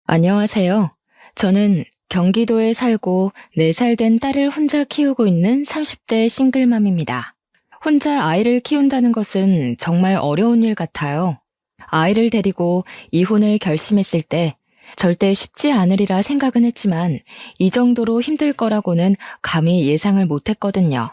안녕하세요. 저는 경기도에 살고 4살 된 딸을 혼자 키우고 있는 30대 싱글맘입니다. 혼자 아이를 키운다는 것은 정말 어려운 일 같아요. 아이를 데리고 이혼을 결심했을 때 절대 쉽지 않으리라 생각은 했지만 이 정도로 힘들 거라고는 감히 예상을 못 했거든요.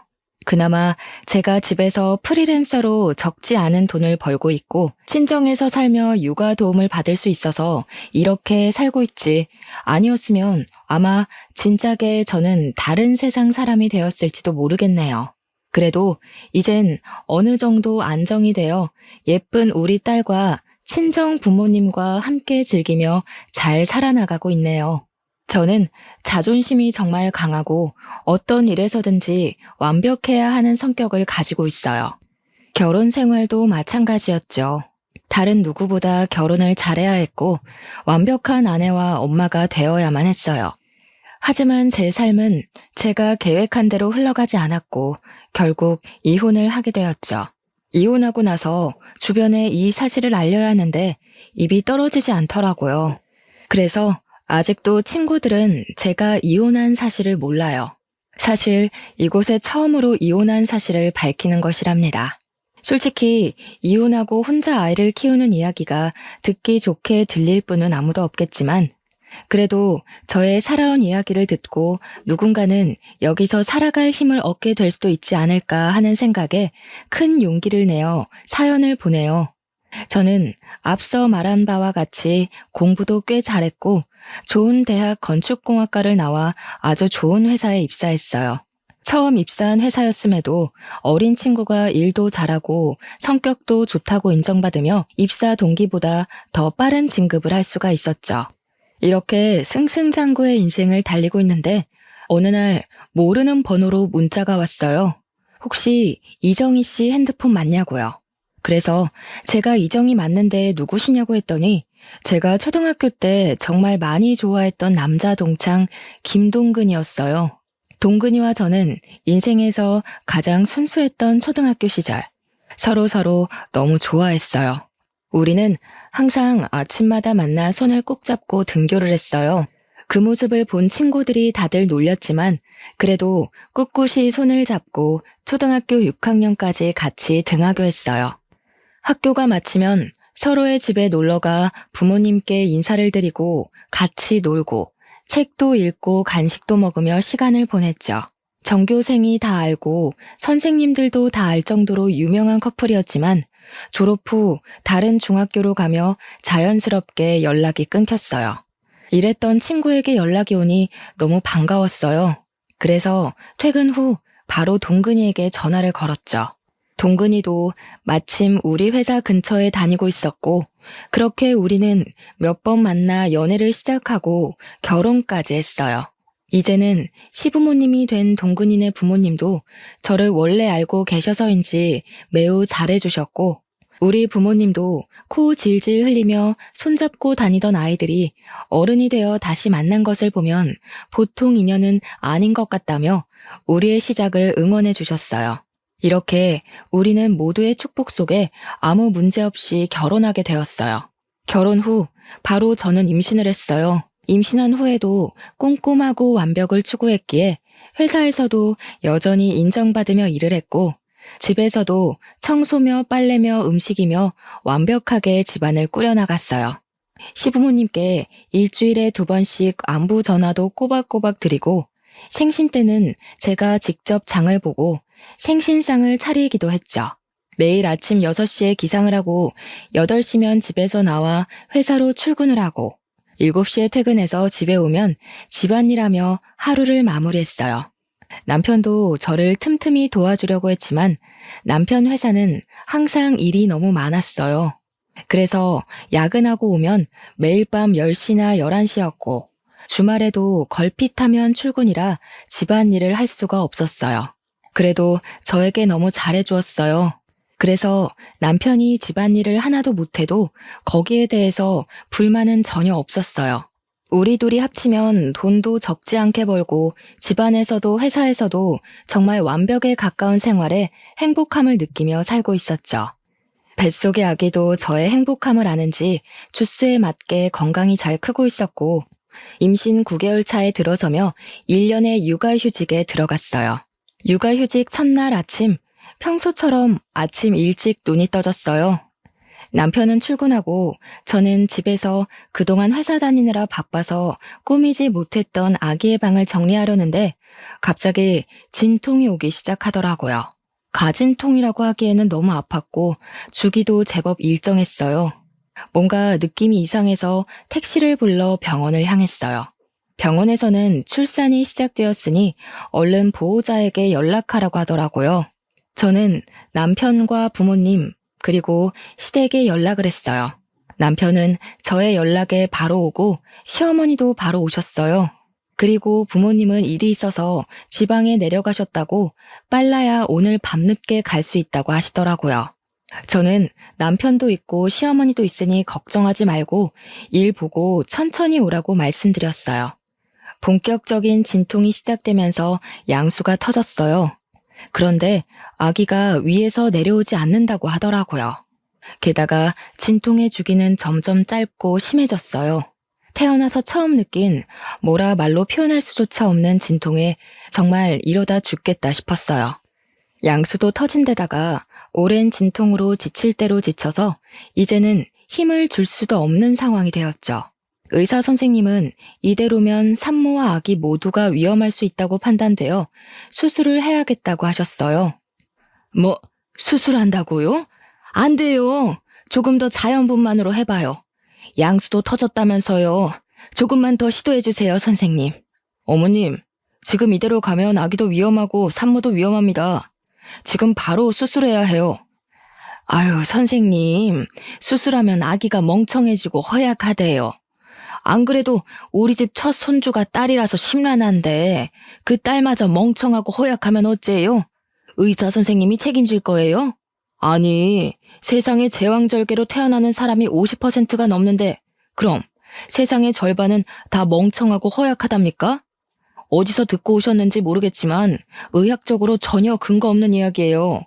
그나마 제가 집에서 프리랜서로 적지 않은 돈을 벌고 있고 친정에서 살며 육아 도움을 받을 수 있어서 이렇게 살고 있지. 아니었으면 아마 진작에 저는 다른 세상 사람이 되었을지도 모르겠네요. 그래도 이젠 어느 정도 안정이 되어 예쁜 우리 딸과 친정 부모님과 함께 즐기며 잘 살아나가고 있네요. 저는 자존심이 정말 강하고 어떤 일에서든지 완벽해야 하는 성격을 가지고 있어요. 결혼 생활도 마찬가지였죠. 다른 누구보다 결혼을 잘해야 했고 완벽한 아내와 엄마가 되어야만 했어요. 하지만 제 삶은 제가 계획한 대로 흘러가지 않았고 결국 이혼을 하게 되었죠. 이혼하고 나서 주변에 이 사실을 알려야 하는데 입이 떨어지지 않더라고요. 그래서 아직도 친구들은 제가 이혼한 사실을 몰라요. 사실 이곳에 처음으로 이혼한 사실을 밝히는 것이랍니다. 솔직히 이혼하고 혼자 아이를 키우는 이야기가 듣기 좋게 들릴 분은 아무도 없겠지만 그래도 저의 살아온 이야기를 듣고 누군가는 여기서 살아갈 힘을 얻게 될 수도 있지 않을까 하는 생각에 큰 용기를 내어 사연을 보내요. 저는 앞서 말한 바와 같이 공부도 꽤 잘했고 좋은 대학 건축공학과를 나와 아주 좋은 회사에 입사했어요. 처음 입사한 회사였음에도 어린 친구가 일도 잘하고 성격도 좋다고 인정받으며 입사 동기보다 더 빠른 진급을 할 수가 있었죠. 이렇게 승승장구의 인생을 달리고 있는데 어느 날 모르는 번호로 문자가 왔어요. 혹시 이정희 씨 핸드폰 맞냐고요. 그래서 제가 이정희 맞는데 누구시냐고 했더니 제가 초등학교 때 정말 많이 좋아했던 남자 동창 김동근이었어요. 동근이와 저는 인생에서 가장 순수했던 초등학교 시절 서로 너무 좋아했어요. 우리는 항상 아침마다 만나 손을 꼭 잡고 등교를 했어요. 그 모습을 본 친구들이 다들 놀렸지만 그래도 꿋꿋이 손을 잡고 초등학교 6학년까지 같이 등하교했어요. 학교가 마치면 서로의 집에 놀러가 부모님께 인사를 드리고 같이 놀고 책도 읽고 간식도 먹으며 시간을 보냈죠. 전교생이 다 알고 선생님들도 다 알 정도로 유명한 커플이었지만 졸업 후 다른 중학교로 가며 자연스럽게 연락이 끊겼어요. 이랬던 친구에게 연락이 오니 너무 반가웠어요. 그래서 퇴근 후 바로 동근이에게 전화를 걸었죠. 동근이도 마침 우리 회사 근처에 다니고 있었고 그렇게 우리는 몇 번 만나 연애를 시작하고 결혼까지 했어요. 이제는 시부모님이 된 동근이네 부모님도 저를 원래 알고 계셔서인지 매우 잘해주셨고 우리 부모님도 코 질질 흘리며 손잡고 다니던 아이들이 어른이 되어 다시 만난 것을 보면 보통 인연은 아닌 것 같다며 우리의 시작을 응원해 주셨어요. 이렇게 우리는 모두의 축복 속에 아무 문제 없이 결혼하게 되었어요. 결혼 후 바로 저는 임신을 했어요. 임신한 후에도 꼼꼼하고 완벽을 추구했기에 회사에서도 여전히 인정받으며 일을 했고 집에서도 청소며 빨래며 음식이며 완벽하게 집안을 꾸려나갔어요. 시부모님께 일주일에 2번씩 안부 전화도 꼬박꼬박 드리고 생신 때는 제가 직접 장을 보고 생신상을 차리기도 했죠. 매일 아침 6시에 기상을 하고 8시면 집에서 나와 회사로 출근을 하고 7시에 퇴근해서 집에 오면 집안일하며 하루를 마무리했어요. 남편도 저를 틈틈이 도와주려고 했지만 남편 회사는 항상 일이 너무 많았어요. 그래서 야근하고 오면 매일 밤 10시나 11시였고 주말에도 걸핏하면 출근이라 집안일을 할 수가 없었어요. 그래도 저에게 너무 잘해주었어요. 그래서 남편이 집안일을 하나도 못해도 거기에 대해서 불만은 전혀 없었어요. 우리 둘이 합치면 돈도 적지 않게 벌고 집안에서도 회사에서도 정말 완벽에 가까운 생활에 행복함을 느끼며 살고 있었죠. 뱃속의 아기도 저의 행복함을 아는지 주스에 맞게 건강히 잘 크고 있었고, 임신 9개월 차에 들어서며 1년의 육아휴직에 들어갔어요. 육아휴직 첫날 아침, 평소처럼 아침 일찍 눈이 떠졌어요. 남편은 출근하고 저는 집에서 그동안 회사 다니느라 바빠서 꾸미지 못했던 아기의 방을 정리하려는데 갑자기 진통이 오기 시작하더라고요. 가진통이라고 하기에는 너무 아팠고 주기도 제법 일정했어요. 뭔가 느낌이 이상해서 택시를 불러 병원을 향했어요. 병원에서는 출산이 시작되었으니 얼른 보호자에게 연락하라고 하더라고요. 저는 남편과 부모님, 그리고 시댁에 연락을 했어요. 남편은 저의 연락에 바로 오고 시어머니도 바로 오셨어요. 그리고 부모님은 일이 있어서 지방에 내려가셨다고 빨라야 오늘 밤늦게 갈 수 있다고 하시더라고요. 저는 남편도 있고 시어머니도 있으니 걱정하지 말고 일 보고 천천히 오라고 말씀드렸어요. 본격적인 진통이 시작되면서 양수가 터졌어요. 그런데 아기가 위에서 내려오지 않는다고 하더라고요. 게다가 진통의 주기는 점점 짧고 심해졌어요. 태어나서 처음 느낀 뭐라 말로 표현할 수조차 없는 진통에 정말 이러다 죽겠다 싶었어요. 양수도 터진 데다가 오랜 진통으로 지칠 대로 지쳐서 이제는 힘을 줄 수도 없는 상황이 되었죠. 의사 선생님은 이대로면 산모와 아기 모두가 위험할 수 있다고 판단되어 수술을 해야겠다고 하셨어요. 뭐, 수술한다고요? 안 돼요. 조금 더 자연분만으로 해봐요. 양수도 터졌다면서요. 조금만 더 시도해주세요, 선생님. 어머님, 지금 이대로 가면 아기도 위험하고 산모도 위험합니다. 지금 바로 수술해야 해요. 아유, 선생님, 수술하면 아기가 멍청해지고 허약하대요. 안 그래도 우리 집 첫 손주가 딸이라서 심란한데 그 딸마저 멍청하고 허약하면 어째요? 의사 선생님이 책임질 거예요? 아니, 세상에 제왕절개로 태어나는 사람이 50%가 넘는데 그럼 세상의 절반은 다 멍청하고 허약하답니까? 어디서 듣고 오셨는지 모르겠지만 의학적으로 전혀 근거 없는 이야기예요.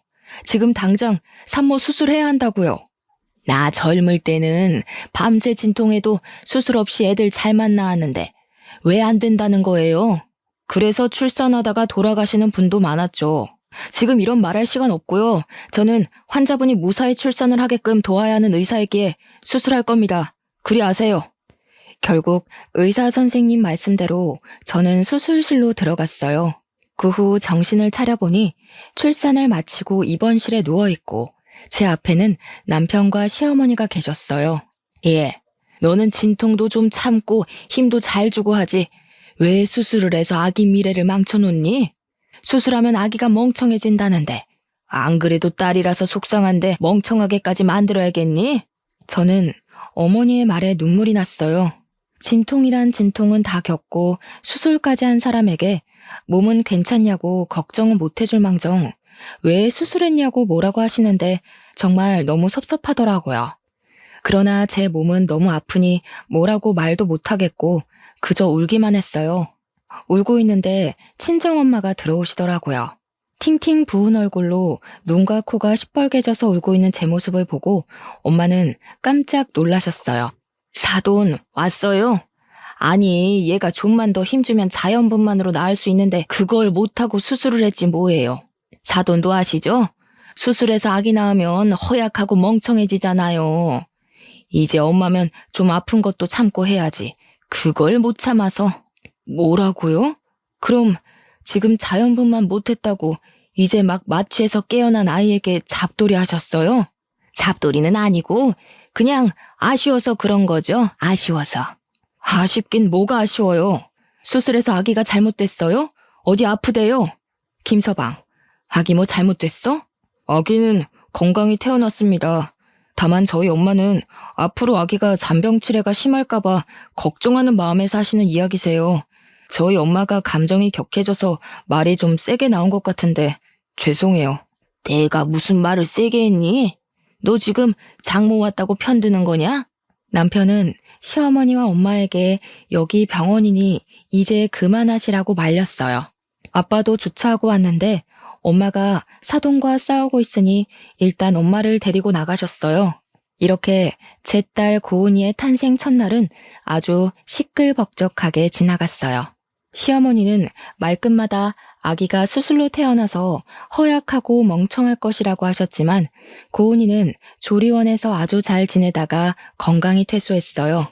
지금 당장 산모 수술해야 한다고요. 나 젊을 때는 밤새 진통해도 수술 없이 애들 잘만 낳았는데 왜 안 된다는 거예요? 그래서 출산하다가 돌아가시는 분도 많았죠. 지금 이런 말할 시간 없고요. 저는 환자분이 무사히 출산을 하게끔 도와야 하는 의사이기에 수술할 겁니다. 그리 아세요. 결국 의사 선생님 말씀대로 저는 수술실로 들어갔어요. 그 후 정신을 차려보니 출산을 마치고 입원실에 누워있고 제 앞에는 남편과 시어머니가 계셨어요. 예, 너는 진통도 좀 참고 힘도 잘 주고 하지. 왜 수술을 해서 아기 미래를 망쳐놓니? 수술하면 아기가 멍청해진다는데 안 그래도 딸이라서 속상한데 멍청하게까지 만들어야겠니? 저는 어머니의 말에 눈물이 났어요. 진통이란 진통은 다 겪고 수술까지 한 사람에게 몸은 괜찮냐고 걱정은 못 해줄 망정 왜 수술했냐고 뭐라고 하시는데 정말 너무 섭섭하더라고요. 그러나 제 몸은 너무 아프니 뭐라고 말도 못하겠고 그저 울기만 했어요. 울고 있는데 친정엄마가 들어오시더라고요. 팅팅 부은 얼굴로 눈과 코가 시뻘개져서 울고 있는 제 모습을 보고 엄마는 깜짝 놀라셨어요. 사돈 왔어요? 아니, 얘가 좀만 더 힘주면 자연분만으로 나을 수 있는데 그걸 못하고 수술을 했지 뭐예요. 사돈도 아시죠? 수술해서 아기 낳으면 허약하고 멍청해지잖아요. 이제 엄마면 좀 아픈 것도 참고 해야지. 그걸 못 참아서. 뭐라고요? 그럼 지금 자연분만 못했다고 이제 막 마취해서 깨어난 아이에게 잡돌이 하셨어요? 잡돌이는 아니고 그냥 아쉬워서 그런 거죠. 아쉬워서. 아쉽긴 뭐가 아쉬워요. 수술해서 아기가 잘못됐어요? 어디 아프대요? 김서방, 아기 뭐 잘못됐어? 아기는 건강히 태어났습니다. 다만 저희 엄마는 앞으로 아기가 잔병치레가 심할까봐 걱정하는 마음에서 하시는 이야기세요. 저희 엄마가 감정이 격해져서 말이 좀 세게 나온 것 같은데 죄송해요. 내가 무슨 말을 세게 했니? 너 지금 장모 왔다고 편드는 거냐? 남편은 시어머니와 엄마에게 여기 병원이니 이제 그만하시라고 말렸어요. 아빠도 주차하고 왔는데 엄마가 사돈과 싸우고 있으니 일단 엄마를 데리고 나가셨어요. 이렇게 제 딸 고은이의 탄생 첫날은 아주 시끌벅적하게 지나갔어요. 시어머니는 말끝마다 아기가 수술로 태어나서 허약하고 멍청할 것이라고 하셨지만 고은이는 조리원에서 아주 잘 지내다가 건강히 퇴소했어요.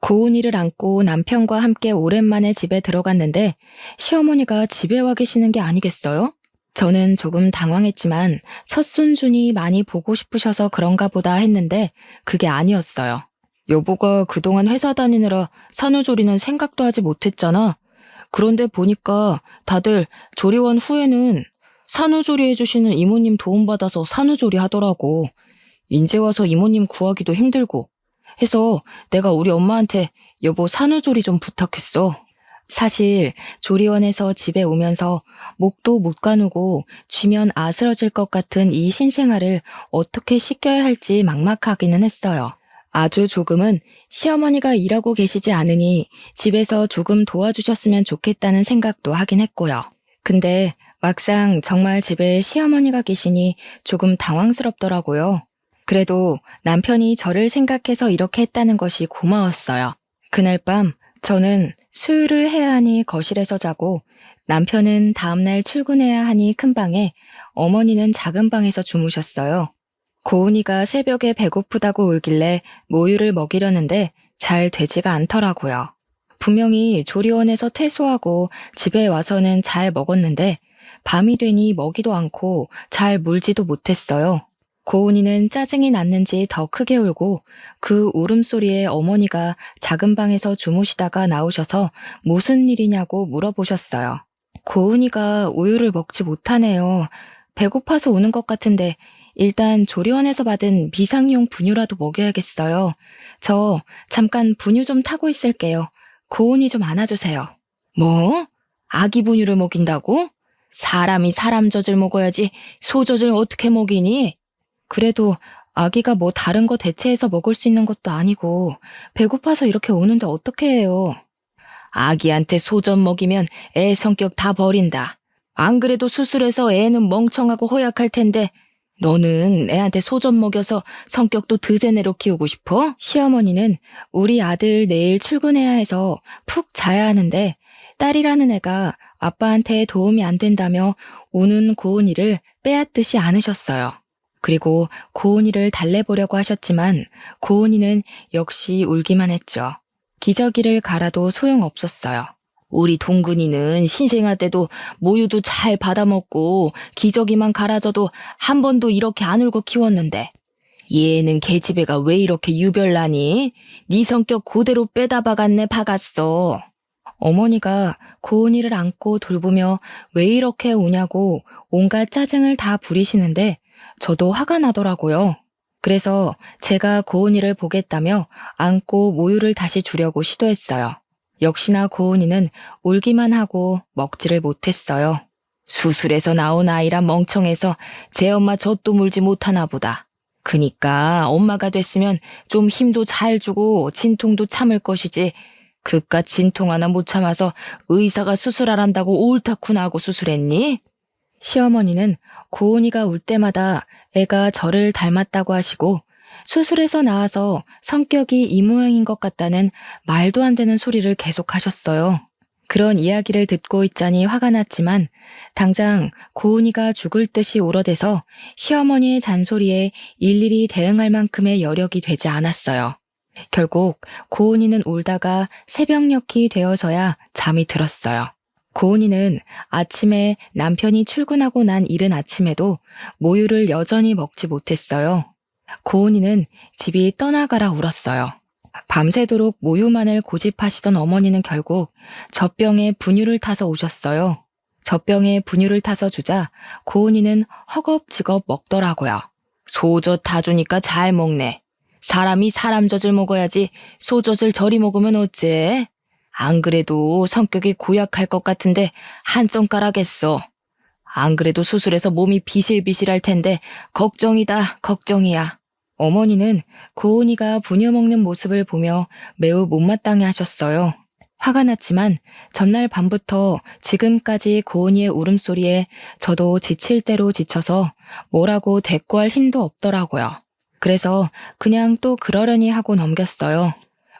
고은이를 안고 남편과 함께 오랜만에 집에 들어갔는데 시어머니가 집에 와 계시는 게 아니겠어요? 저는 조금 당황했지만 첫 손준이 많이 보고 싶으셔서 그런가 보다 했는데 그게 아니었어요. 여보가 그동안 회사 다니느라 산후조리는 생각도 하지 못했잖아. 그런데 보니까 다들 조리원 후에는 산후조리 해주시는 이모님 도움받아서 산후조리 하더라고. 인제 와서 이모님 구하기도 힘들고 해서 내가 우리 엄마한테 여보 산후조리 좀 부탁했어. 사실 조리원에서 집에 오면서 목도 못 가누고 쥐면 아스러질 것 같은 이 신생아를 어떻게 씻겨야 할지 막막하기는 했어요. 아주 조금은 시어머니가 일하고 계시지 않으니 집에서 조금 도와주셨으면 좋겠다는 생각도 하긴 했고요. 근데 막상 정말 집에 시어머니가 계시니 조금 당황스럽더라고요. 그래도 남편이 저를 생각해서 이렇게 했다는 것이 고마웠어요. 그날 밤 저는 수유를 해야 하니 거실에서 자고 남편은 다음날 출근해야 하니 큰 방에, 어머니는 작은 방에서 주무셨어요. 고은이가 새벽에 배고프다고 울길래 모유를 먹이려는데 잘 되지가 않더라고요. 분명히 조리원에서 퇴소하고 집에 와서는 잘 먹었는데 밤이 되니 먹이도 않고 잘 물지도 못했어요. 고은이는 짜증이 났는지 더 크게 울고 그 울음소리에 어머니가 작은 방에서 주무시다가 나오셔서 무슨 일이냐고 물어보셨어요. 고은이가 우유를 먹지 못하네요. 배고파서 우는 것 같은데 일단 조리원에서 받은 비상용 분유라도 먹여야겠어요. 저 잠깐 분유 좀 타고 있을게요. 고은이 좀 안아주세요. 뭐? 아기 분유를 먹인다고? 사람이 사람 젖을 먹어야지 소젖을 어떻게 먹이니? 그래도 아기가 뭐 다른 거 대체해서 먹을 수 있는 것도 아니고 배고파서 이렇게 오는데 어떻게 해요? 아기한테 소젖 먹이면 애 성격 다 버린다. 안 그래도 수술해서 애는 멍청하고 허약할 텐데 너는 애한테 소젖 먹여서 성격도 드세네로 키우고 싶어? 시어머니는 우리 아들 내일 출근해야 해서 푹 자야 하는데 딸이라는 애가 아빠한테 도움이 안 된다며 우는 고은이를 빼앗듯이 안으셨어요. 그리고 고은이를 달래보려고 하셨지만 고은이는 역시 울기만 했죠. 기저귀를 갈아도 소용없었어요. 우리 동근이는 신생아 때도 모유도 잘 받아먹고 기저귀만 갈아줘도 한 번도 이렇게 안 울고 키웠는데 얘는 계집애가 왜 이렇게 유별나니? 네 성격 그대로 빼다 박았네 박았어. 어머니가 고은이를 안고 돌보며 왜 이렇게 우냐고 온갖 짜증을 다 부리시는데 저도 화가 나더라고요. 그래서 제가 고은이를 보겠다며 안고 모유를 다시 주려고 시도했어요. 역시나 고은이는 울기만 하고 먹지를 못했어요. 수술해서 나온 아이라 멍청해서 제 엄마 젖도 물지 못하나 보다. 그니까 엄마가 됐으면 좀 힘도 잘 주고 진통도 참을 것이지 그깟 진통 하나 못 참아서 의사가 수술하란다고 옳다쿠나 하고 수술했니? 시어머니는 고은이가 울 때마다 애가 저를 닮았다고 하시고 수술해서 나와서 성격이 이 모양인 것 같다는 말도 안 되는 소리를 계속 하셨어요. 그런 이야기를 듣고 있자니 화가 났지만 당장 고은이가 죽을 듯이 울어대서 시어머니의 잔소리에 일일이 대응할 만큼의 여력이 되지 않았어요. 결국 고은이는 울다가 새벽녘이 되어서야 잠이 들었어요. 고은이는 아침에 남편이 출근하고 난 이른 아침에도 모유를 여전히 먹지 못했어요. 고은이는 집이 떠나가라 울었어요. 밤새도록 모유만을 고집하시던 어머니는 결국 젖병에 분유를 타서 오셨어요. 젖병에 분유를 타서 주자 고은이는 허겁지겁 먹더라고요. 소젖 다 주니까 잘 먹네. 사람이 사람 젖을 먹어야지 소젖을 저리 먹으면 어째? 안 그래도 성격이 고약할 것 같은데 한 손가락했어. 안 그래도 수술해서 몸이 비실비실할 텐데 걱정이다 걱정이야. 어머니는 고은이가 분유 먹는 모습을 보며 매우 못마땅해 하셨어요. 화가 났지만 전날 밤부터 지금까지 고은이의 울음소리에 저도 지칠 대로 지쳐서 뭐라고 대꾸할 힘도 없더라고요. 그래서 그냥 또 그러려니 하고 넘겼어요.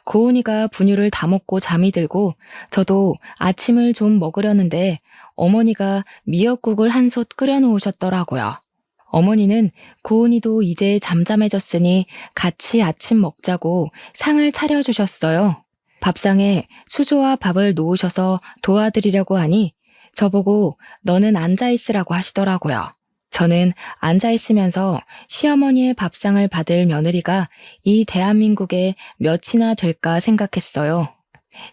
고은이가 분유를 다 먹고 잠이 들고 저도 아침을 좀 먹으려는데 어머니가 미역국을 한 솥 끓여 놓으셨더라고요. 어머니는 고은이도 이제 잠잠해졌으니 같이 아침 먹자고 상을 차려주셨어요. 밥상에 수저와 밥을 놓으셔서 도와드리려고 하니 저보고 너는 앉아있으라고 하시더라고요. 저는 앉아있으면서 시어머니의 밥상을 받을 며느리가 이 대한민국에 몇이나 될까 생각했어요.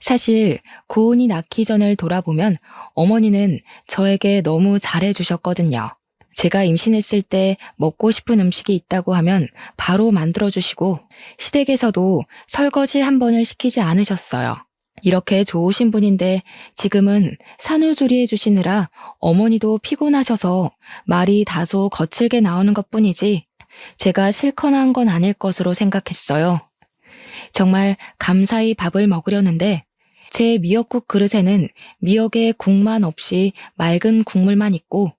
사실 고은이 낳기 전을 돌아보면 어머니는 저에게 너무 잘해주셨거든요. 제가 임신했을 때 먹고 싶은 음식이 있다고 하면 바로 만들어주시고 시댁에서도 설거지 한 번을 시키지 않으셨어요. 이렇게 좋으신 분인데 지금은 산후조리해 주시느라 어머니도 피곤하셔서 말이 다소 거칠게 나오는 것뿐이지 제가 싫거나 한 건 아닐 것으로 생각했어요. 정말 감사히 밥을 먹으려는데 제 미역국 그릇에는 미역에 국만 없이 맑은 국물만 있고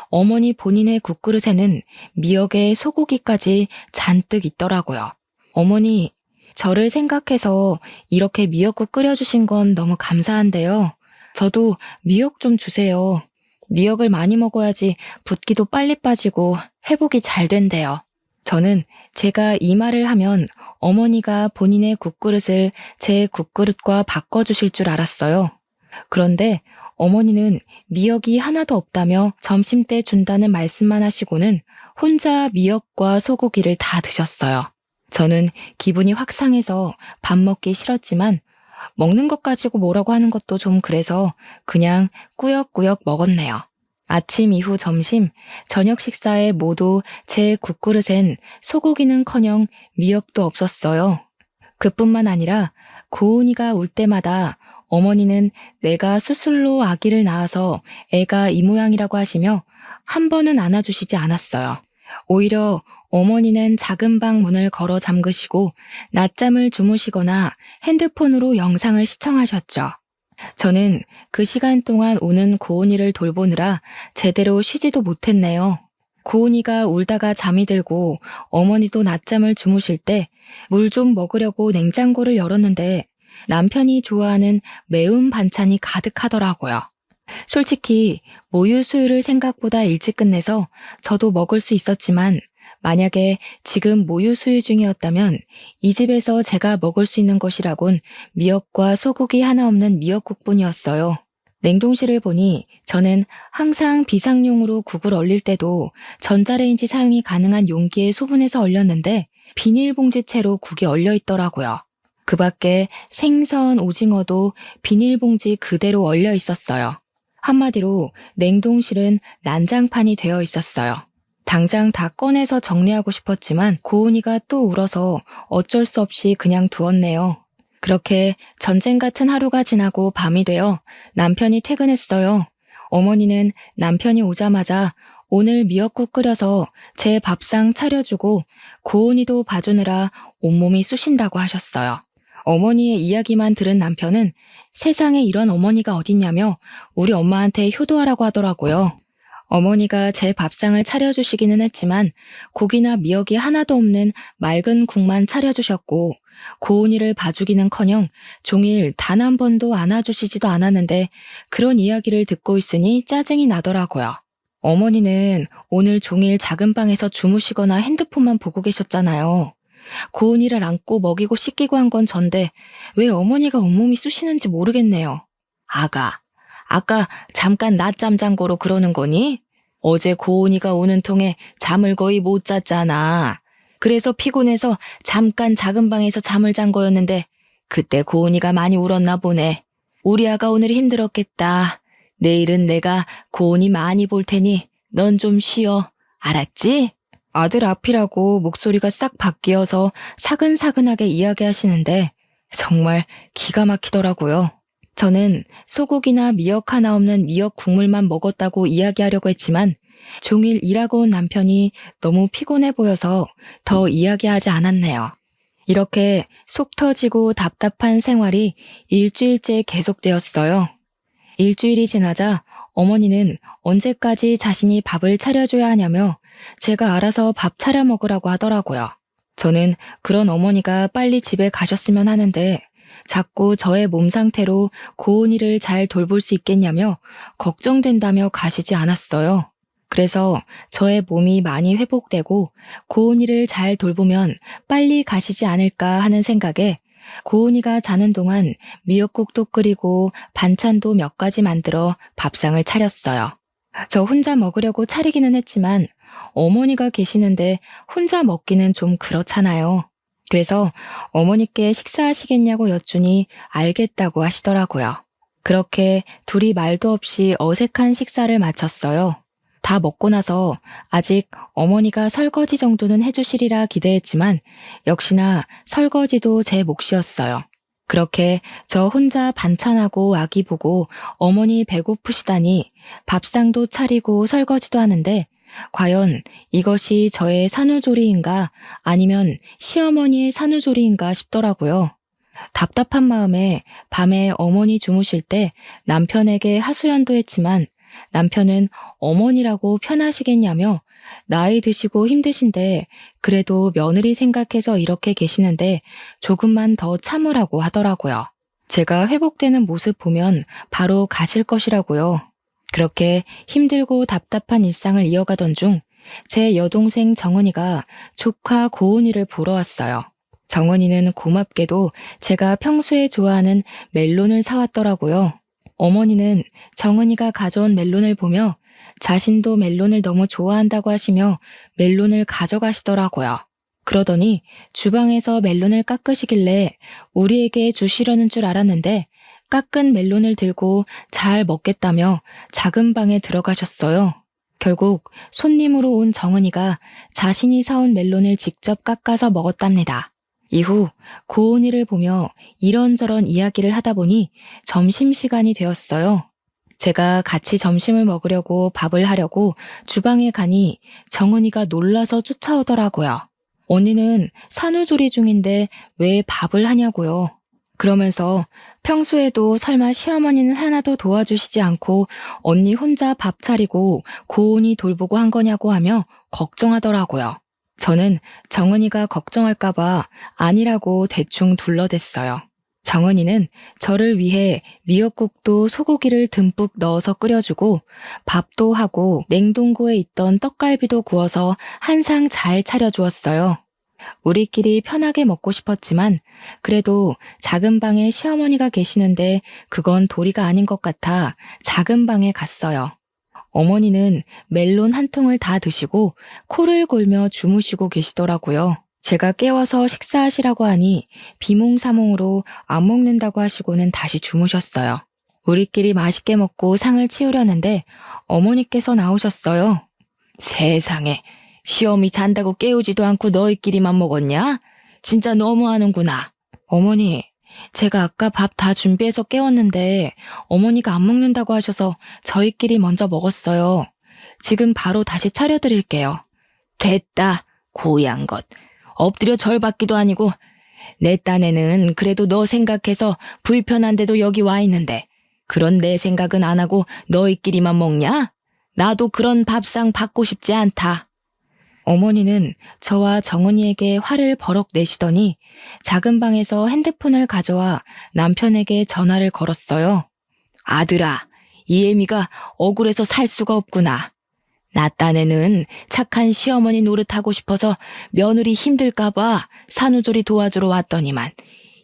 어머니 본인의 국그릇에는 미역에 소고기까지 잔뜩 있더라고요. 어머니, 저를 생각해서 이렇게 미역국 끓여주신 건 너무 감사한데요. 저도 미역 좀 주세요. 미역을 많이 먹어야지 붓기도 빨리 빠지고 회복이 잘 된대요. 저는 제가 이 말을 하면 어머니가 본인의 국그릇을 제 국그릇과 바꿔주실 줄 알았어요. 그런데 어머니는 미역이 하나도 없다며 점심때 준다는 말씀만 하시고는 혼자 미역과 소고기를 다 드셨어요. 저는 기분이 확 상해서 밥 먹기 싫었지만 먹는 것 가지고 뭐라고 하는 것도 좀 그래서 그냥 꾸역꾸역 먹었네요. 아침 이후 점심, 저녁 식사에 모두 제 국그릇엔 소고기는커녕 미역도 없었어요. 그뿐만 아니라 고은이가 울 때마다 어머니는 내가 수술로 아기를 낳아서 애가 이 모양이라고 하시며 한 번은 안아주시지 않았어요. 오히려 어머니는 작은 방 문을 걸어 잠그시고 낮잠을 주무시거나 핸드폰으로 영상을 시청하셨죠. 저는 그 시간 동안 우는 고은이를 돌보느라 제대로 쉬지도 못했네요. 고은이가 울다가 잠이 들고 어머니도 낮잠을 주무실 때 물 좀 먹으려고 냉장고를 열었는데 남편이 좋아하는 매운 반찬이 가득하더라고요. 솔직히 모유 수유를 생각보다 일찍 끝내서 저도 먹을 수 있었지만 만약에 지금 모유 수유 중이었다면 이 집에서 제가 먹을 수 있는 것이라곤 미역과 소고기 하나 없는 미역국뿐이었어요. 냉동실을 보니 저는 항상 비상용으로 국을 얼릴 때도 전자레인지 사용이 가능한 용기에 소분해서 얼렸는데 비닐봉지채로 국이 얼려 있더라고요. 그 밖에 생선, 오징어도 비닐봉지 그대로 얼려 있었어요. 한마디로 냉동실은 난장판이 되어 있었어요. 당장 다 꺼내서 정리하고 싶었지만 고은이가 또 울어서 어쩔 수 없이 그냥 두었네요. 그렇게 전쟁 같은 하루가 지나고 밤이 되어 남편이 퇴근했어요. 어머니는 남편이 오자마자 오늘 미역국 끓여서 제 밥상 차려주고 고은이도 봐주느라 온몸이 쑤신다고 하셨어요. 어머니의 이야기만 들은 남편은 세상에 이런 어머니가 어딨냐며 우리 엄마한테 효도하라고 하더라고요. 어머니가 제 밥상을 차려주시기는 했지만 고기나 미역이 하나도 없는 맑은 국만 차려주셨고 고은이를 봐주기는커녕 종일 단 한 번도 안아주시지도 않았는데 그런 이야기를 듣고 있으니 짜증이 나더라고요. 어머니는 오늘 종일 작은 방에서 주무시거나 핸드폰만 보고 계셨잖아요. 고은이를 안고 먹이고 씻기고 한 건 전데 왜 어머니가 온몸이 쑤시는지 모르겠네요. 아까 잠깐 낮잠 잔 거로 그러는 거니? 어제 고은이가 우는 통에 잠을 거의 못 잤잖아. 그래서 피곤해서 잠깐 작은 방에서 잠을 잔 거였는데 그때 고은이가 많이 울었나 보네. 우리 아가 오늘 힘들었겠다. 내일은 내가 고은이 많이 볼 테니 넌 좀 쉬어. 알았지? 아들 앞이라고 목소리가 싹 바뀌어서 사근사근하게 이야기하시는데 정말 기가 막히더라고요. 저는 소고기나 미역 하나 없는 미역 국물만 먹었다고 이야기하려고 했지만 종일 일하고 온 남편이 너무 피곤해 보여서 더 이야기하지 않았네요. 이렇게 속 터지고 답답한 생활이 일주일째 계속되었어요. 일주일이 지나자 어머니는 언제까지 자신이 밥을 차려줘야 하냐며 제가 알아서 밥 차려 먹으라고 하더라고요. 저는 그런 어머니가 빨리 집에 가셨으면 하는데 자꾸 저의 몸 상태로 고은이를 잘 돌볼 수 있겠냐며 걱정된다며 가시지 않았어요. 그래서 저의 몸이 많이 회복되고 고은이를 잘 돌보면 빨리 가시지 않을까 하는 생각에 고은이가 자는 동안 미역국도 끓이고 반찬도 몇 가지 만들어 밥상을 차렸어요. 저 혼자 먹으려고 차리기는 했지만 어머니가 계시는데 혼자 먹기는 좀 그렇잖아요. 그래서 어머니께 식사하시겠냐고 여쭈니 알겠다고 하시더라고요. 그렇게 둘이 말도 없이 어색한 식사를 마쳤어요. 다 먹고 나서 아직 어머니가 설거지 정도는 해주시리라 기대했지만 역시나 설거지도 제 몫이었어요. 그렇게 저 혼자 반찬하고 아기 보고 어머니 배고프시다니 밥상도 차리고 설거지도 하는데 과연 이것이 저의 산후조리인가 아니면 시어머니의 산후조리인가 싶더라고요. 답답한 마음에 밤에 어머니 주무실 때 남편에게 하소연도 했지만 남편은 어머니라고 편하시겠냐며 나이 드시고 힘드신데 그래도 며느리 생각해서 이렇게 계시는데 조금만 더 참으라고 하더라고요. 제가 회복되는 모습 보면 바로 가실 것이라고요. 그렇게 힘들고 답답한 일상을 이어가던 중 제 여동생 정은이가 조카 고은이를 보러 왔어요. 정은이는 고맙게도 제가 평소에 좋아하는 멜론을 사왔더라고요. 어머니는 정은이가 가져온 멜론을 보며 자신도 멜론을 너무 좋아한다고 하시며 멜론을 가져가시더라고요. 그러더니 주방에서 멜론을 깎으시길래 우리에게 주시려는 줄 알았는데 깎은 멜론을 들고 잘 먹겠다며 작은 방에 들어가셨어요. 결국 손님으로 온 정은이가 자신이 사온 멜론을 직접 깎아서 먹었답니다. 이후 고은이를 보며 이런저런 이야기를 하다 보니 점심시간이 되었어요. 제가 같이 점심을 먹으려고 밥을 하려고 주방에 가니 정은이가 놀라서 쫓아오더라고요. 언니는 산후조리 중인데 왜 밥을 하냐고요. 그러면서 평소에도 설마 시어머니는 하나도 도와주시지 않고 언니 혼자 밥 차리고 고은이 돌보고 한 거냐고 하며 걱정하더라고요. 저는 정은이가 걱정할까봐 아니라고 대충 둘러댔어요. 정은이는 저를 위해 미역국도 소고기를 듬뿍 넣어서 끓여주고 밥도 하고 냉동고에 있던 떡갈비도 구워서 한 상 잘 차려주었어요. 우리끼리 편하게 먹고 싶었지만 그래도 작은 방에 시어머니가 계시는데 그건 도리가 아닌 것 같아 작은 방에 갔어요. 어머니는 멜론 한 통을 다 드시고 코를 골며 주무시고 계시더라고요. 제가 깨워서 식사하시라고 하니 비몽사몽으로 안 먹는다고 하시고는 다시 주무셨어요. 우리끼리 맛있게 먹고 상을 치우려는데 어머니께서 나오셨어요. 세상에, 시어미 잔다고 깨우지도 않고 너희끼리만 먹었냐? 진짜 너무하는구나. 어머니, 제가 아까 밥 다 준비해서 깨웠는데 어머니가 안 먹는다고 하셔서 저희끼리 먼저 먹었어요. 지금 바로 다시 차려드릴게요. 됐다, 고양 것. 엎드려 절 받기도 아니고 내 딴에는 그래도 너 생각해서 불편한데도 여기 와 있는데 그런 내 생각은 안 하고 너희끼리만 먹냐? 나도 그런 밥상 받고 싶지 않다. 어머니는 저와 정은이에게 화를 버럭 내시더니 작은 방에서 핸드폰을 가져와 남편에게 전화를 걸었어요. 아들아, 이 애미가 억울해서 살 수가 없구나. 나 딴에는 착한 시어머니 노릇하고 싶어서 며느리 힘들까봐 산후조리 도와주러 왔더니만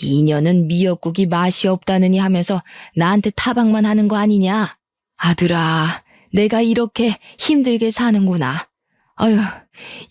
이년은 미역국이 맛이 없다느니 하면서 나한테 타박만 하는 거 아니냐? 아들아, 내가 이렇게 힘들게 사는구나. 어휴,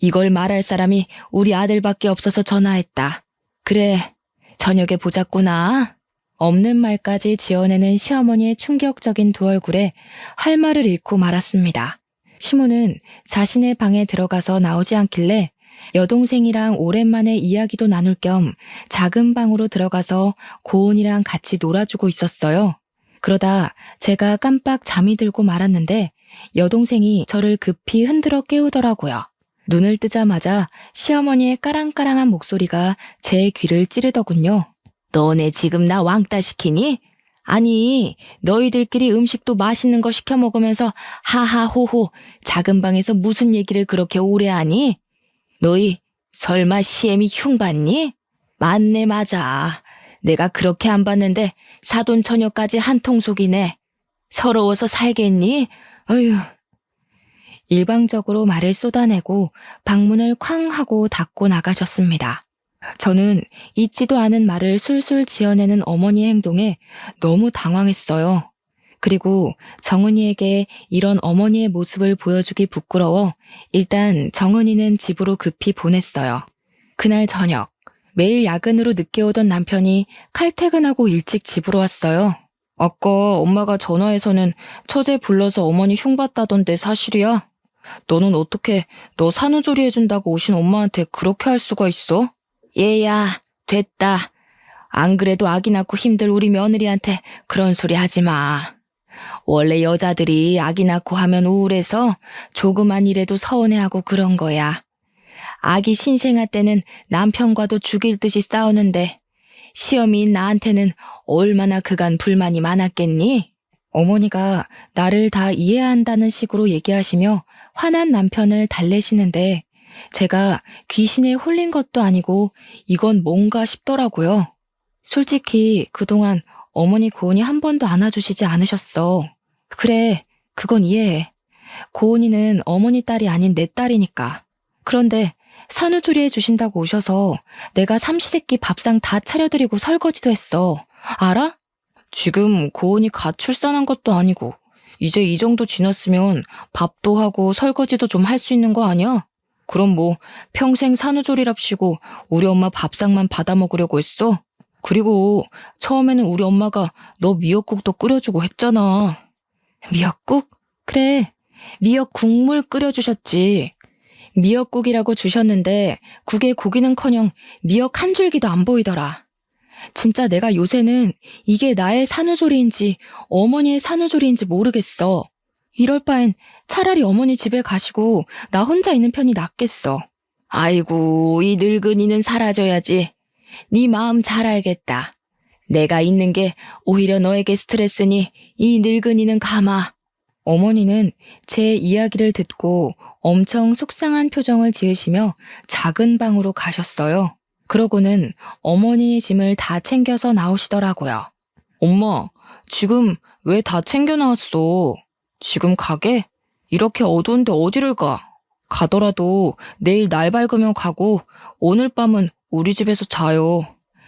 이걸 말할 사람이 우리 아들밖에 없어서 전화했다. 그래, 저녁에 보자꾸나. 없는 말까지 지어내는 시어머니의 충격적인 두 얼굴에 할 말을 잃고 말았습니다. 시모는 자신의 방에 들어가서 나오지 않길래 여동생이랑 오랜만에 이야기도 나눌 겸 작은 방으로 들어가서 고은이랑 같이 놀아주고 있었어요. 그러다 제가 깜빡 잠이 들고 말았는데 여동생이 저를 급히 흔들어 깨우더라고요. 눈을 뜨자마자 시어머니의 까랑까랑한 목소리가 제 귀를 찌르더군요. 너네 지금 나 왕따 시키니? 아니, 너희들끼리 음식도 맛있는 거 시켜 먹으면서 하하호호 작은 방에서 무슨 얘기를 그렇게 오래 하니? 너희 설마 시애미 흉 봤니? 맞네 맞아. 내가 그렇게 안 봤는데 사돈 처녀까지 한통속이네. 서러워서 살겠니? 어휴. 일방적으로 말을 쏟아내고 방문을 쾅 하고 닫고 나가셨습니다. 저는 잊지도 않은 말을 술술 지어내는 어머니의 행동에 너무 당황했어요. 그리고 정은이에게 이런 어머니의 모습을 보여주기 부끄러워 일단 정은이는 집으로 급히 보냈어요. 그날 저녁, 매일 야근으로 늦게 오던 남편이 칼퇴근하고 일찍 집으로 왔어요. 아까 엄마가 전화해서는 처제 불러서 어머니 흉봤다던데 사실이야? 너는 어떻게 너 산후조리 해준다고 오신 엄마한테 그렇게 할 수가 있어? 얘야, 됐다. 안 그래도 아기 낳고 힘들 우리 며느리한테 그런 소리 하지 마. 원래 여자들이 아기 낳고 하면 우울해서 조그만 일에도 서운해하고 그런 거야. 아기 신생아 때는 남편과도 죽일 듯이 싸우는데 시어미인 나한테는 얼마나 그간 불만이 많았겠니? 어머니가 나를 다 이해한다는 식으로 얘기하시며 화난 남편을 달래시는데 제가 귀신에 홀린 것도 아니고 이건 뭔가 싶더라고요. 솔직히 그동안 어머니 고은이 한 번도 안아주시지 않으셨어. 그래, 그건 이해해. 고은이는 어머니 딸이 아닌 내 딸이니까. 그런데 산후조리 해주신다고 오셔서 내가 삼시세끼 밥상 다 차려드리고 설거지도 했어. 알아? 지금 고은이 갓 출산한 것도 아니고 이제 이 정도 지났으면 밥도 하고 설거지도 좀 할 수 있는 거 아니야? 그럼 뭐 평생 산후조리랍시고 우리 엄마 밥상만 받아 먹으려고 했어? 그리고 처음에는 우리 엄마가 너 미역국도 끓여주고 했잖아. 미역국? 그래, 미역 국물 끓여주셨지. 미역국이라고 주셨는데 국에 고기는커녕 미역 한 줄기도 안 보이더라. 진짜 내가 요새는 이게 나의 산후조리인지 어머니의 산후조리인지 모르겠어. 이럴 바엔 차라리 어머니 집에 가시고 나 혼자 있는 편이 낫겠어. 아이고, 이 늙은이는 사라져야지. 네 마음 잘 알겠다. 내가 있는 게 오히려 너에게 스트레스니 이 늙은이는 가마. 어머니는 제 이야기를 듣고 엄청 속상한 표정을 지으시며 작은 방으로 가셨어요. 그러고는 어머니의 짐을 다 챙겨서 나오시더라고요. 엄마, 지금 왜 다 챙겨 나왔어? 지금 가게? 이렇게 어두운데 어디를 가? 가더라도 내일 날 밝으면 가고 오늘 밤은 우리 집에서 자요.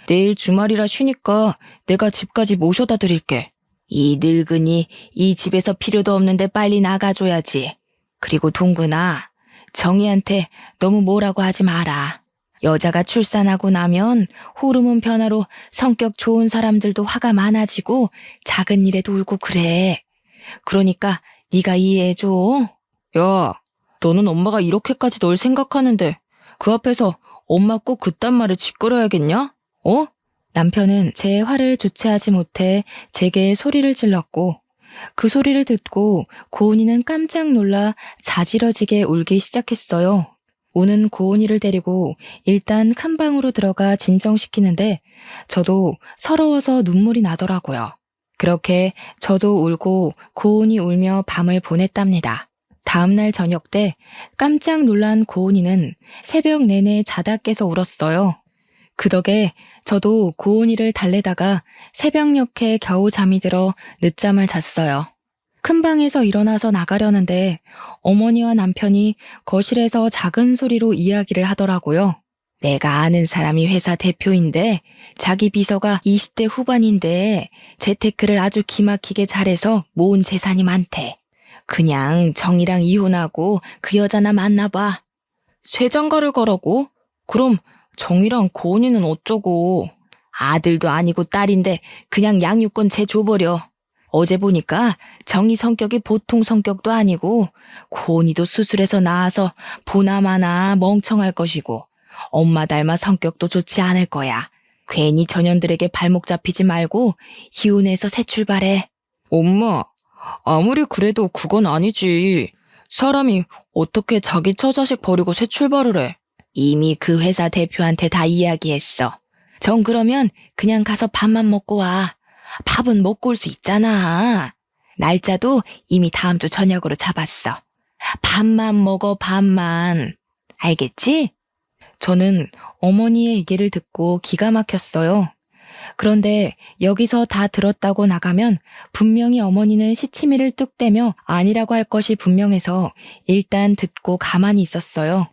내일 주말이라 쉬니까 내가 집까지 모셔다 드릴게. 이 늙은이 이 집에서 필요도 없는데 빨리 나가줘야지. 그리고 동근아, 정희한테 너무 뭐라고 하지 마라. 여자가 출산하고 나면 호르몬 변화로 성격 좋은 사람들도 화가 많아지고 작은 일에도 울고 그래. 그러니까 네가 이해해줘. 야, 너는 엄마가 이렇게까지 널 생각하는데 그 앞에서 엄마 꼭 그딴 말을 짓거려야겠냐? 어? 남편은 제 화를 주체하지 못해 제게 소리를 질렀고 그 소리를 듣고 고은이는 깜짝 놀라 자지러지게 울기 시작했어요. 우는 고은이를 데리고 일단 큰 방으로 들어가 진정시키는데 저도 서러워서 눈물이 나더라고요. 그렇게 저도 울고 고은이 울며 밤을 보냈답니다. 다음날 저녁 때 깜짝 놀란 고은이는 새벽 내내 자다 깨서 울었어요. 그 덕에 저도 고은이를 달래다가 새벽녘에 겨우 잠이 들어 늦잠을 잤어요. 큰 방에서 일어나서 나가려는데 어머니와 남편이 거실에서 작은 소리로 이야기를 하더라고요. 내가 아는 사람이 회사 대표인데 자기 비서가 20대 후반인데 재테크를 아주 기막히게 잘해서 모은 재산이 많대. 그냥 정이랑 이혼하고 그 여자나 만나봐. 쇠장가를 가라고? 그럼 정이랑 고은이는 어쩌고. 아들도 아니고 딸인데 그냥 양육권 쟤 줘버려. 어제 보니까 정이 성격이 보통 성격도 아니고 고은이도 수술해서 나와서 보나마나 멍청할 것이고 엄마 닮아 성격도 좋지 않을 거야. 괜히 전현들에게 발목 잡히지 말고 이혼해서 새 출발해. 엄마, 아무리 그래도 그건 아니지. 사람이 어떻게 자기 처자식 버리고 새 출발을 해? 이미 그 회사 대표한테 다 이야기했어. 전 그러면 그냥 가서 밥만 먹고 와. 밥은 먹고 올 수 있잖아. 날짜도 이미 다음 주 저녁으로 잡았어. 밥만 먹어, 밥만. 알겠지? 저는 어머니의 얘기를 듣고 기가 막혔어요. 그런데 여기서 다 들었다고 나가면 분명히 어머니는 시치미를 뚝 떼며 아니라고 할 것이 분명해서 일단 듣고 가만히 있었어요.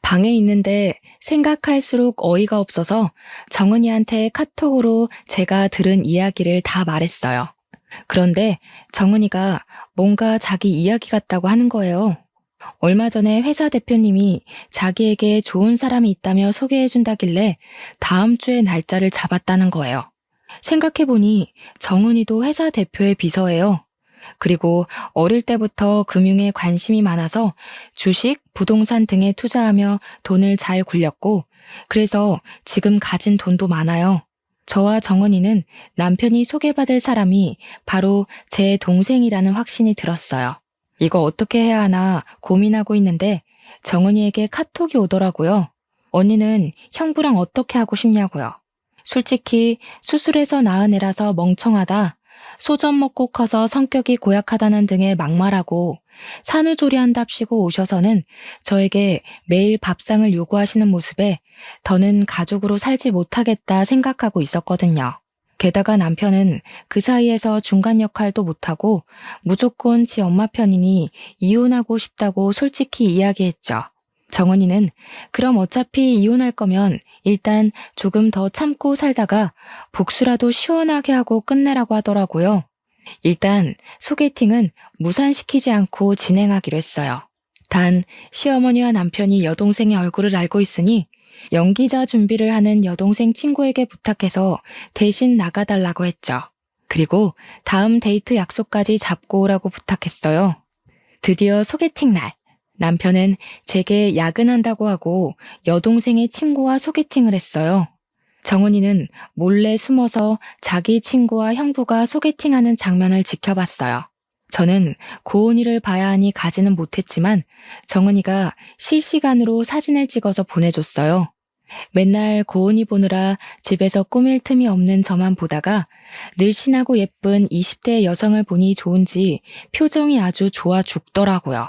방에 있는데 생각할수록 어이가 없어서 정은이한테 카톡으로 제가 들은 이야기를 다 말했어요. 그런데 정은이가 뭔가 자기 이야기 같다고 하는 거예요. 얼마 전에 회사 대표님이 자기에게 좋은 사람이 있다며 소개해준다길래 다음 주에 날짜를 잡았다는 거예요. 생각해보니 정은이도 회사 대표의 비서예요. 그리고 어릴 때부터 금융에 관심이 많아서 주식, 부동산 등에 투자하며 돈을 잘 굴렸고, 그래서 지금 가진 돈도 많아요. 저와 정은이는 남편이 소개받을 사람이 바로 제 동생이라는 확신이 들었어요. 이거 어떻게 해야 하나 고민하고 있는데 정은이에게 카톡이 오더라고요. 언니는 형부랑 어떻게 하고 싶냐고요. 솔직히 수술해서 낳은 애라서 멍청하다. 소젖 먹고 커서 성격이 고약하다는 등의 막말하고 산후조리한답시고 오셔서는 저에게 매일 밥상을 요구하시는 모습에 더는 가족으로 살지 못하겠다 생각하고 있었거든요. 게다가 남편은 그 사이에서 중간 역할도 못하고 무조건 지 엄마 편이니 이혼하고 싶다고 솔직히 이야기했죠. 정은이는 그럼 어차피 이혼할 거면 일단 조금 더 참고 살다가 복수라도 시원하게 하고 끝내라고 하더라고요. 일단 소개팅은 무산시키지 않고 진행하기로 했어요. 단 시어머니와 남편이 여동생의 얼굴을 알고 있으니 연기자 준비를 하는 여동생 친구에게 부탁해서 대신 나가달라고 했죠. 그리고 다음 데이트 약속까지 잡고 오라고 부탁했어요. 드디어 소개팅 날. 남편은 제게 야근한다고 하고 여동생의 친구와 소개팅을 했어요. 정은이는 몰래 숨어서 자기 친구와 형부가 소개팅하는 장면을 지켜봤어요. 저는 고은이를 봐야 하니 가지는 못했지만 정은이가 실시간으로 사진을 찍어서 보내줬어요. 맨날 고은이 보느라 집에서 꾸밀 틈이 없는 저만 보다가 늘씬하고 예쁜 20대 여성을 보니 좋은지 표정이 아주 좋아 죽더라고요.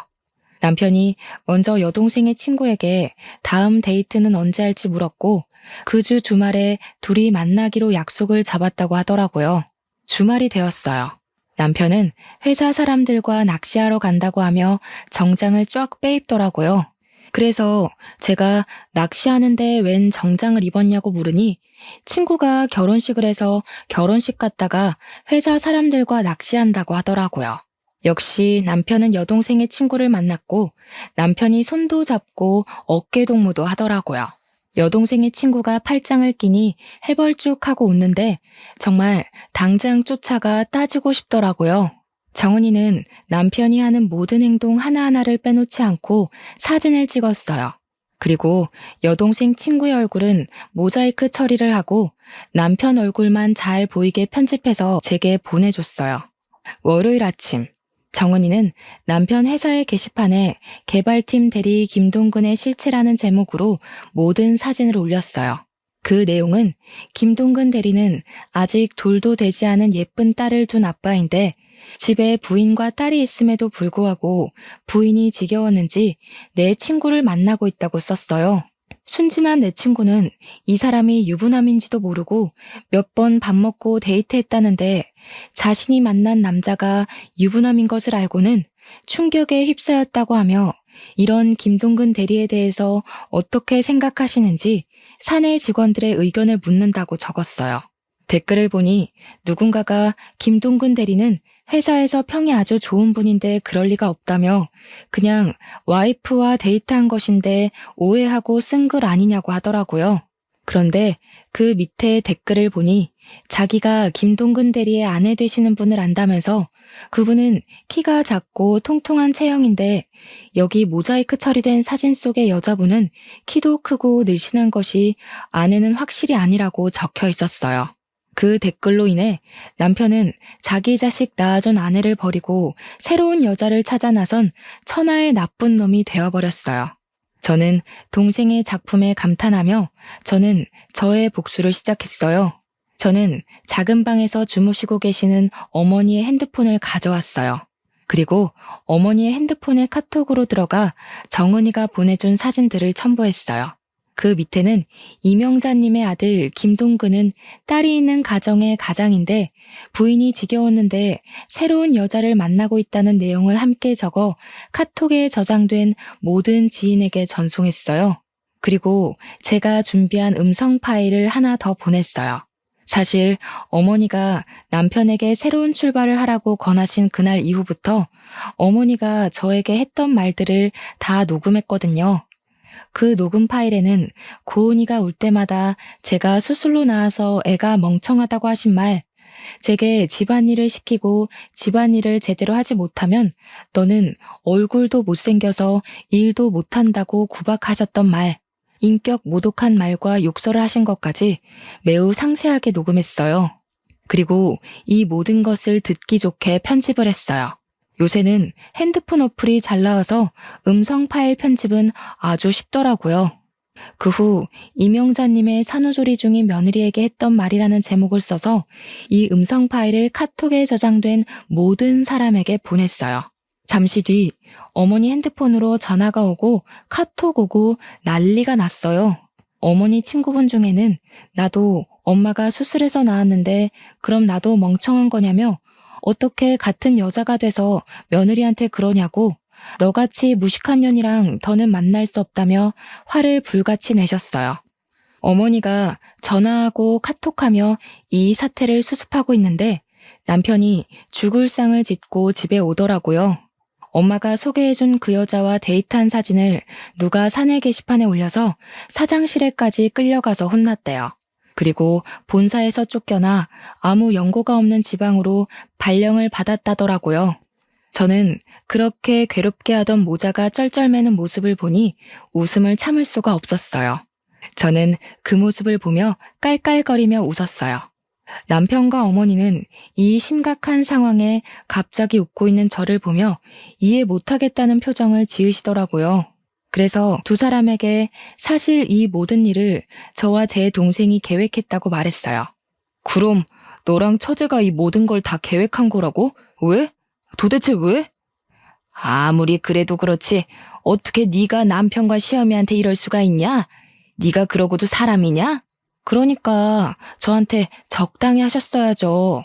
남편이 먼저 여동생의 친구에게 다음 데이트는 언제 할지 물었고 그 주 주말에 둘이 만나기로 약속을 잡았다고 하더라고요. 주말이 되었어요. 남편은 회사 사람들과 낚시하러 간다고 하며 정장을 쫙 빼입더라고요. 그래서 제가 낚시하는데 웬 정장을 입었냐고 물으니 친구가 결혼식을 해서 결혼식 갔다가 회사 사람들과 낚시한다고 하더라고요. 역시 남편은 여동생의 친구를 만났고 남편이 손도 잡고 어깨 동무도 하더라고요. 여동생의 친구가 팔짱을 끼니 해벌쭉하고 웃는데 정말 당장 쫓아가 따지고 싶더라고요. 정은이는 남편이 하는 모든 행동 하나하나를 빼놓지 않고 사진을 찍었어요. 그리고 여동생 친구의 얼굴은 모자이크 처리를 하고 남편 얼굴만 잘 보이게 편집해서 제게 보내줬어요. 월요일 아침, 정은이는 남편 회사의 게시판에 개발팀 대리 김동근의 실체라는 제목으로 모든 사진을 올렸어요. 그 내용은 김동근 대리는 아직 돌도 되지 않은 예쁜 딸을 둔 아빠인데 집에 부인과 딸이 있음에도 불구하고 부인이 지겨웠는지 내 친구를 만나고 있다고 썼어요. 순진한 내 친구는 이 사람이 유부남인지도 모르고 몇 번 밥 먹고 데이트했다는데 자신이 만난 남자가 유부남인 것을 알고는 충격에 휩싸였다고 하며 이런 김동근 대리에 대해서 어떻게 생각하시는지 사내 직원들의 의견을 묻는다고 적었어요. 댓글을 보니 누군가가 김동근 대리는 회사에서 평이 아주 좋은 분인데 그럴 리가 없다며 그냥 와이프와 데이트한 것인데 오해하고 쓴 글 아니냐고 하더라고요. 그런데 그 밑에 댓글을 보니 자기가 김동근 대리의 아내 되시는 분을 안다면서 그분은 키가 작고 통통한 체형인데 여기 모자이크 처리된 사진 속의 여자분은 키도 크고 늘씬한 것이 아내는 확실히 아니라고 적혀 있었어요. 그 댓글로 인해 남편은 자기 자식 낳아준 아내를 버리고 새로운 여자를 찾아 나선 천하의 나쁜 놈이 되어버렸어요. 저는 동생의 작품에 감탄하며 저는 저의 복수를 시작했어요. 저는 작은 방에서 주무시고 계시는 어머니의 핸드폰을 가져왔어요. 그리고 어머니의 핸드폰에 카톡으로 들어가 정은이가 보내준 사진들을 첨부했어요. 그 밑에는 이명자님의 아들 김동근은 딸이 있는 가정의 가장인데 부인이 지겨웠는데 새로운 여자를 만나고 있다는 내용을 함께 적어 카톡에 저장된 모든 지인에게 전송했어요. 그리고 제가 준비한 음성 파일을 하나 더 보냈어요. 사실 어머니가 남편에게 새로운 출발을 하라고 권하신 그날 이후부터 어머니가 저에게 했던 말들을 다 녹음했거든요. 그 녹음 파일에는 고은이가 울 때마다 제가 수술로 나와서 애가 멍청하다고 하신 말, 제게 집안일을 시키고 집안일을 제대로 하지 못하면 너는 얼굴도 못생겨서 일도 못한다고 구박하셨던 말, 인격 모독한 말과 욕설을 하신 것까지 매우 상세하게 녹음했어요. 그리고 이 모든 것을 듣기 좋게 편집을 했어요. 요새는 핸드폰 어플이 잘 나와서 음성 파일 편집은 아주 쉽더라고요. 그 후 이명자님의 산후조리 중인 며느리에게 했던 말이라는 제목을 써서 이 음성 파일을 카톡에 저장된 모든 사람에게 보냈어요. 잠시 뒤 어머니 핸드폰으로 전화가 오고 카톡 오고 난리가 났어요. 어머니 친구분 중에는 나도 엄마가 수술해서 나왔는데 그럼 나도 멍청한 거냐며 어떻게 같은 여자가 돼서 며느리한테 그러냐고 너같이 무식한 년이랑 더는 만날 수 없다며 화를 불같이 내셨어요. 어머니가 전화하고 카톡하며 이 사태를 수습하고 있는데 남편이 죽을 상을 짓고 집에 오더라고요. 엄마가 소개해준 그 여자와 데이트한 사진을 누가 사내 게시판에 올려서 사장실에까지 끌려가서 혼났대요. 그리고 본사에서 쫓겨나 아무 연고가 없는 지방으로 발령을 받았다더라고요. 저는 그렇게 괴롭게 하던 모자가 쩔쩔매는 모습을 보니 웃음을 참을 수가 없었어요. 저는 그 모습을 보며 깔깔거리며 웃었어요. 남편과 어머니는 이 심각한 상황에 갑자기 웃고 있는 저를 보며 이해 못하겠다는 표정을 지으시더라고요. 그래서 두 사람에게 사실 이 모든 일을 저와 제 동생이 계획했다고 말했어요. 그럼 너랑 처제가 이 모든 걸 다 계획한 거라고? 왜? 도대체 왜? 아무리 그래도 그렇지 어떻게 네가 남편과 시어미한테 이럴 수가 있냐? 네가 그러고도 사람이냐? 그러니까 저한테 적당히 하셨어야죠.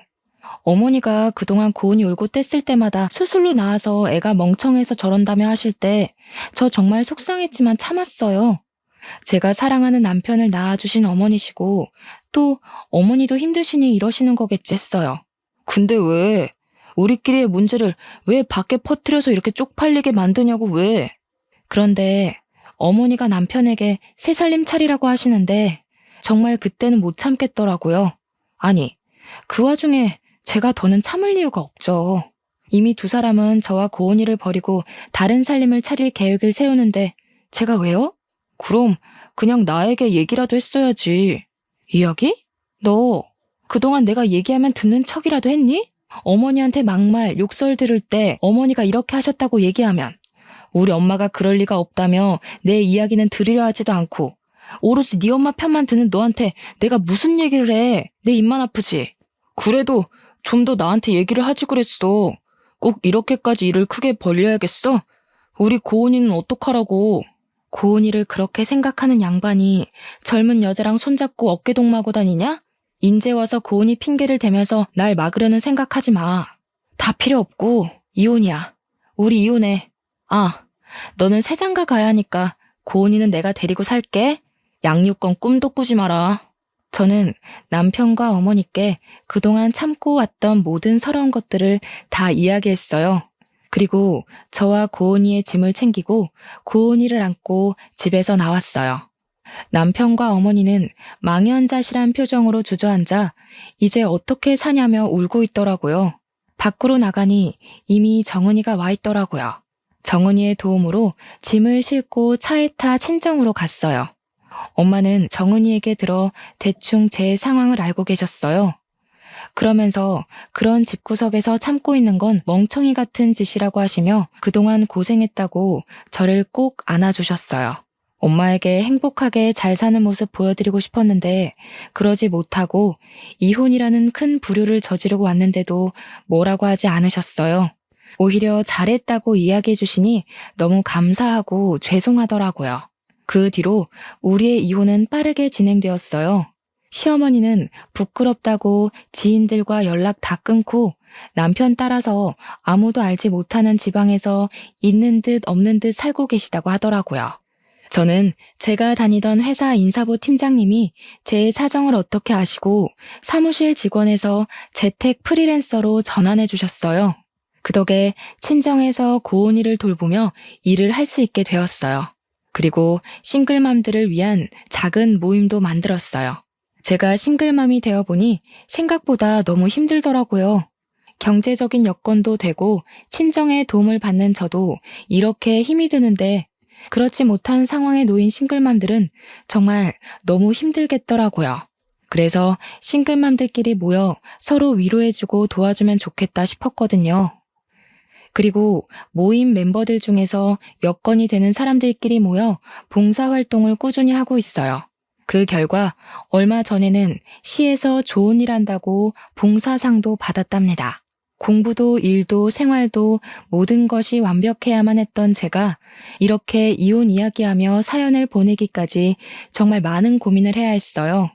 어머니가 그동안 고은이 울고 뗐을 때마다 수술로 나와서 애가 멍청해서 저런다며 하실 때 저 정말 속상했지만 참았어요. 제가 사랑하는 남편을 낳아주신 어머니시고 또 어머니도 힘드시니 이러시는 거겠지 했어요. 근데 왜? 우리끼리의 문제를 왜 밖에 퍼뜨려서 이렇게 쪽팔리게 만드냐고 왜? 그런데 어머니가 남편에게 새 살림 차리라고 하시는데 정말 그때는 못 참겠더라고요. 아니, 그 와중에 제가 더는 참을 이유가 없죠. 이미 두 사람은 저와 고은이를 버리고 다른 살림을 차릴 계획을 세우는데 제가 왜요? 그럼 그냥 나에게 얘기라도 했어야지. 이야기? 너 그동안 내가 얘기하면 듣는 척이라도 했니? 어머니한테 막말, 욕설 들을 때 어머니가 이렇게 하셨다고 얘기하면 우리 엄마가 그럴 리가 없다며 내 이야기는 들으려 하지도 않고 오로지 네 엄마 편만 드는 너한테 내가 무슨 얘기를 해. 내 입만 아프지. 그래도 좀 더 나한테 얘기를 하지 그랬어. 꼭 이렇게까지 일을 크게 벌려야겠어? 우리 고은이는 어떡하라고. 고은이를 그렇게 생각하는 양반이 젊은 여자랑 손잡고 어깨동무하고 다니냐? 인제 와서 고은이 핑계를 대면서 날 막으려는 생각하지 마. 다 필요 없고 이혼이야. 우리 이혼해. 아, 너는 새장가 가야 하니까 고은이는 내가 데리고 살게. 양육권 꿈도 꾸지 마라. 저는 남편과 어머니께 그동안 참고 왔던 모든 서러운 것들을 다 이야기했어요. 그리고 저와 고은이의 짐을 챙기고 고은이를 안고 집에서 나왔어요. 남편과 어머니는 망연자실한 표정으로 주저앉아 이제 어떻게 사냐며 울고 있더라고요. 밖으로 나가니 이미 정은이가 와 있더라고요. 정은이의 도움으로 짐을 싣고 차에 타 친정으로 갔어요. 엄마는 정은이에게 들어 대충 제 상황을 알고 계셨어요. 그러면서 그런 집구석에서 참고 있는 건 멍청이 같은 짓이라고 하시며 그동안 고생했다고 저를 꼭 안아주셨어요. 엄마에게 행복하게 잘 사는 모습 보여드리고 싶었는데 그러지 못하고 이혼이라는 큰 부류를 저지르고 왔는데도 뭐라고 하지 않으셨어요. 오히려 잘했다고 이야기해 주시니 너무 감사하고 죄송하더라고요. 그 뒤로 우리의 이혼은 빠르게 진행되었어요. 시어머니는 부끄럽다고 지인들과 연락 다 끊고 남편 따라서 아무도 알지 못하는 지방에서 있는 듯 없는 듯 살고 계시다고 하더라고요. 저는 제가 다니던 회사 인사부 팀장님이 제 사정을 어떻게 아시고 사무실 직원에서 재택 프리랜서로 전환해 주셨어요. 그 덕에 친정에서 고은이를 돌보며 일을 할 수 있게 되었어요. 그리고 싱글맘들을 위한 작은 모임도 만들었어요. 제가 싱글맘이 되어보니 생각보다 너무 힘들더라고요. 경제적인 여건도 되고 친정의 도움을 받는 저도 이렇게 힘이 드는데 그렇지 못한 상황에 놓인 싱글맘들은 정말 너무 힘들겠더라고요. 그래서 싱글맘들끼리 모여 서로 위로해주고 도와주면 좋겠다 싶었거든요. 그리고 모임 멤버들 중에서 여건이 되는 사람들끼리 모여 봉사활동을 꾸준히 하고 있어요. 그 결과 얼마 전에는 시에서 좋은 일 한다고 봉사상도 받았답니다. 공부도 일도 생활도 모든 것이 완벽해야만 했던 제가 이렇게 이혼 이야기하며 사연을 보내기까지 정말 많은 고민을 해야 했어요.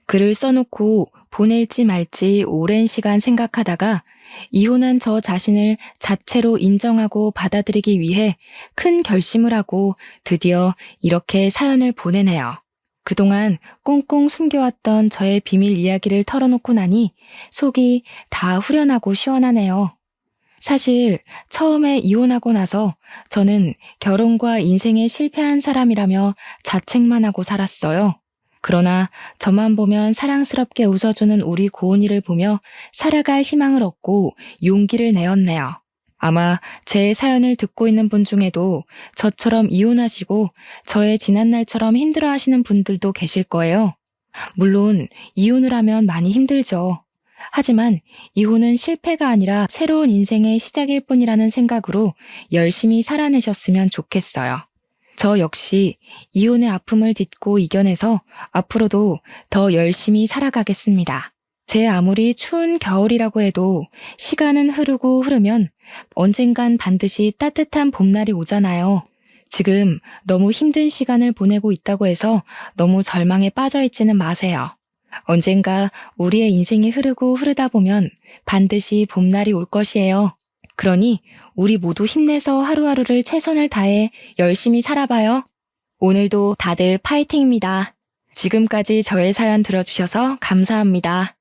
글을 써놓고 보낼지 말지 오랜 시간 생각하다가 이혼한 저 자신을 자체로 인정하고 받아들이기 위해 큰 결심을 하고 드디어 이렇게 사연을 보내네요. 그동안 꽁꽁 숨겨왔던 저의 비밀 이야기를 털어놓고 나니 속이 다 후련하고 시원하네요. 사실 처음에 이혼하고 나서 저는 결혼과 인생에 실패한 사람이라며 자책만 하고 살았어요. 그러나 저만 보면 사랑스럽게 웃어주는 우리 고은이를 보며 살아갈 희망을 얻고 용기를 내었네요. 아마 제 사연을 듣고 있는 분 중에도 저처럼 이혼하시고 저의 지난날처럼 힘들어하시는 분들도 계실 거예요. 물론 이혼을 하면 많이 힘들죠. 하지만 이혼은 실패가 아니라 새로운 인생의 시작일 뿐이라는 생각으로 열심히 살아내셨으면 좋겠어요. 저 역시 이혼의 아픔을 딛고 이겨내서 앞으로도 더 열심히 살아가겠습니다. 제 아무리 추운 겨울이라고 해도 시간은 흐르고 흐르면 언젠간 반드시 따뜻한 봄날이 오잖아요. 지금 너무 힘든 시간을 보내고 있다고 해서 너무 절망에 빠져 있지는 마세요. 언젠가 우리의 인생이 흐르고 흐르다 보면 반드시 봄날이 올 것이에요. 그러니 우리 모두 힘내서 하루하루를 최선을 다해 열심히 살아봐요. 오늘도 다들 파이팅입니다. 지금까지 저의 사연 들어주셔서 감사합니다.